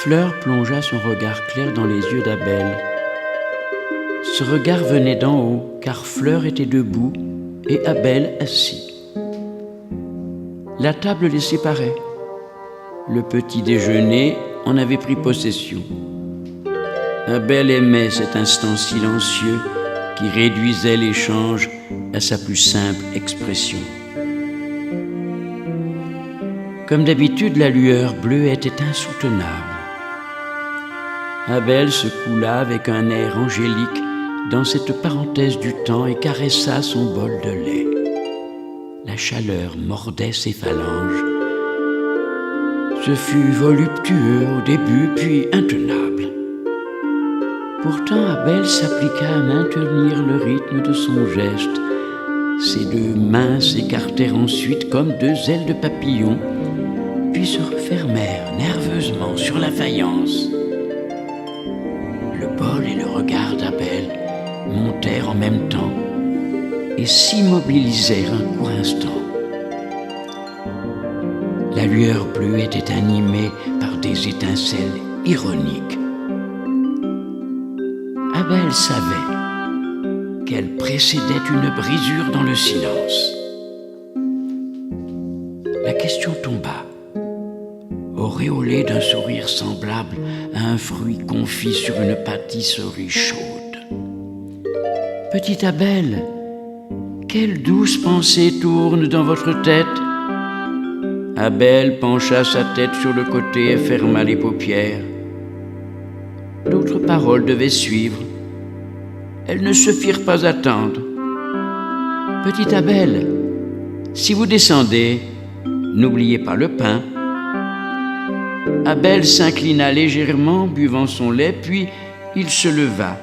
Fleur plongea son regard clair dans les yeux d'Abel. Ce regard venait d'en haut, car Fleur était debout et Abel assis. La table les séparait. Le petit déjeuner en avait pris possession. Abel aimait cet instant silencieux qui réduisait l'échange à sa plus simple expression. Comme d'habitude, la lueur bleue était insoutenable. Abel se coula avec un air angélique dans cette parenthèse du temps et caressa son bol de lait. La chaleur mordait ses phalanges. Ce fut voluptueux au début, puis intenable. Pourtant, Abel s'appliqua à maintenir le rythme de son geste. Ses deux mains s'écartèrent ensuite comme deux ailes de papillon, puis se refermèrent nerveusement sur la faïence. Le bol et le regard d'Abel montèrent en même temps et s'immobilisèrent un court instant. La lueur bleue était animée par des étincelles ironiques. Abel savait qu'elle précédait une brisure dans le silence. La question tomba, auréolée d'un sourire semblable à un fruit confit sur une pâtisserie chaude. « Petit Abel, quelle douce pensée tourne dans votre tête ?» Abel pencha sa tête sur le côté et ferma les paupières. D'autres paroles devaient suivre. Elles ne se firent pas attendre. « Petit Abel, si vous descendez, n'oubliez pas le pain. » Abel s'inclina légèrement, buvant son lait, puis il se leva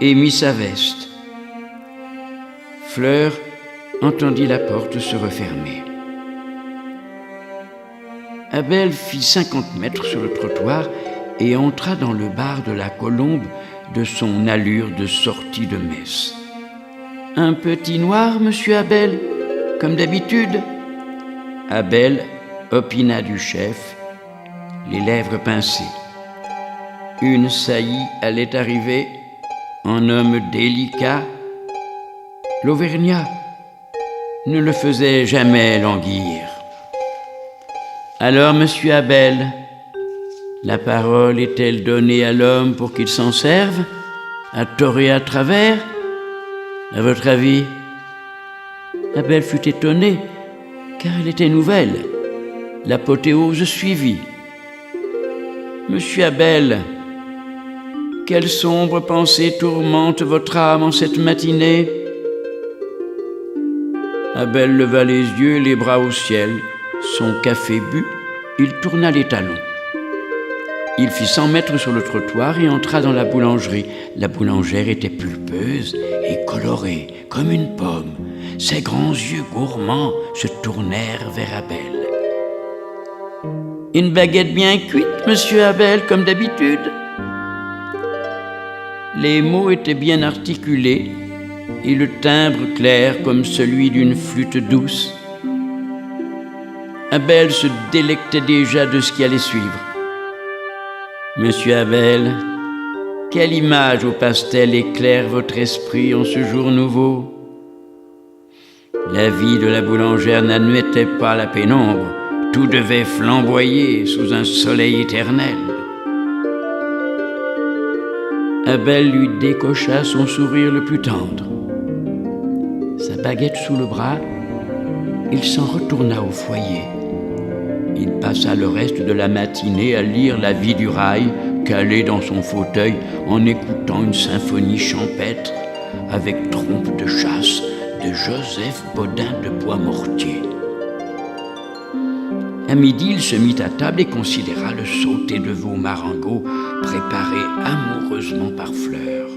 et mit sa veste. Fleur entendit la porte se refermer. Abel fit 50 mètres sur le trottoir et entra dans le bar de la Colombe de son allure de sortie de messe. « Un petit noir, monsieur Abel, comme d'habitude ?» Abel opina du chef, les lèvres pincées. Une saillie allait arriver, en homme délicat. L'Auvergnat ne le faisait jamais languir. Alors, monsieur Abel, la parole est-elle donnée à l'homme pour qu'il s'en serve, à tort et à travers? À votre avis? Abel fut étonné, car elle était nouvelle. L'apothéose suivit. Monsieur Abel, quelle sombre pensée tourmente votre âme en cette matinée? Abel leva les yeux et les bras au ciel. Son café bu, il tourna les talons. Il fit 100 mètres sur le trottoir et entra dans la boulangerie. La boulangère était pulpeuse et colorée comme une pomme. Ses grands yeux gourmands se tournèrent vers Abel. « Une baguette bien cuite, monsieur Abel, comme d'habitude ?» Les mots étaient bien articulés et le timbre clair comme celui d'une flûte douce. Abel se délectait déjà de ce qui allait suivre. « Monsieur Abel, quelle image au pastel éclaire votre esprit en ce jour nouveau? » La vie de la boulangère n'admettait pas la pénombre. Tout devait flamboyer sous un soleil éternel. Abel lui décocha son sourire le plus tendre. Sa baguette sous le bras, il s'en retourna au foyer. Il passa le reste de la matinée à lire La vie du rail, calé dans son fauteuil en écoutant une symphonie champêtre avec trompe de chasse de Joseph Bodin de Boismortier. À midi, il se mit à table et considéra le sauté de veau marengo préparé amoureusement par Fleur.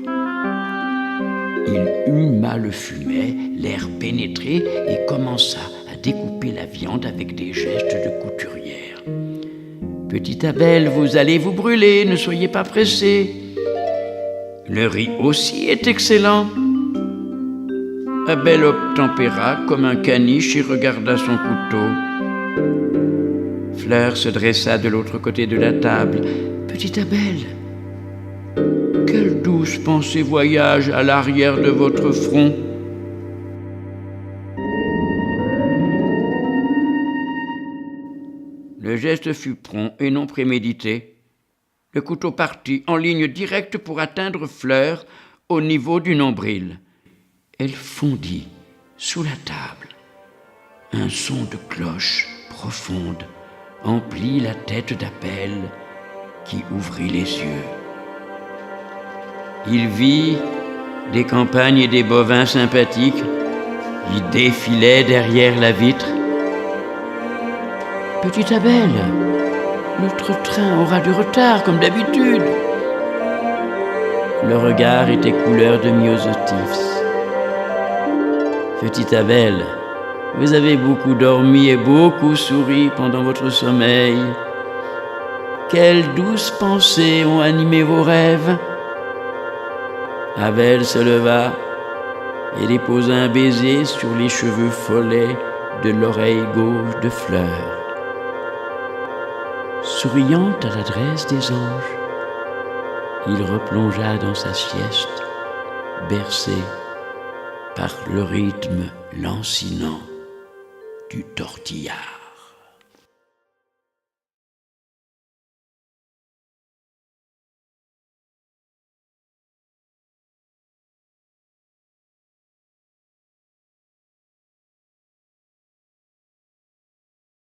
Il huma le fumet, l'air pénétré, et commença à découper la viande avec des gestes de couturière. « Petit Abel, vous allez vous brûler, ne soyez pas pressé. Le riz aussi est excellent. » Abel obtempéra comme un caniche et regarda son couteau. Fleur se dressa de l'autre côté de la table, Petite Abel, quelle douce pensée voyage à l'arrière de votre front. Le geste fut prompt et non prémédité. Le couteau partit en ligne directe pour atteindre Fleur au niveau du nombril. Elle fondit sous la table. Un son de cloche profonde emplit la tête d'Abel qui ouvrit les yeux. Il vit des campagnes et des bovins sympathiques qui défilaient derrière la vitre. Petite Abel, notre train aura du retard comme d'habitude. Le regard était couleur de myosotis. Petite Abel, vous avez beaucoup dormi et beaucoup souri pendant votre sommeil. Quelles douces pensées ont animé vos rêves. Abel se leva et déposa un baiser sur les cheveux follets de l'oreille gauche de Fleur. Souriant à l'adresse des anges, il replongea dans sa sieste, bercé par le rythme lancinant du tortillard.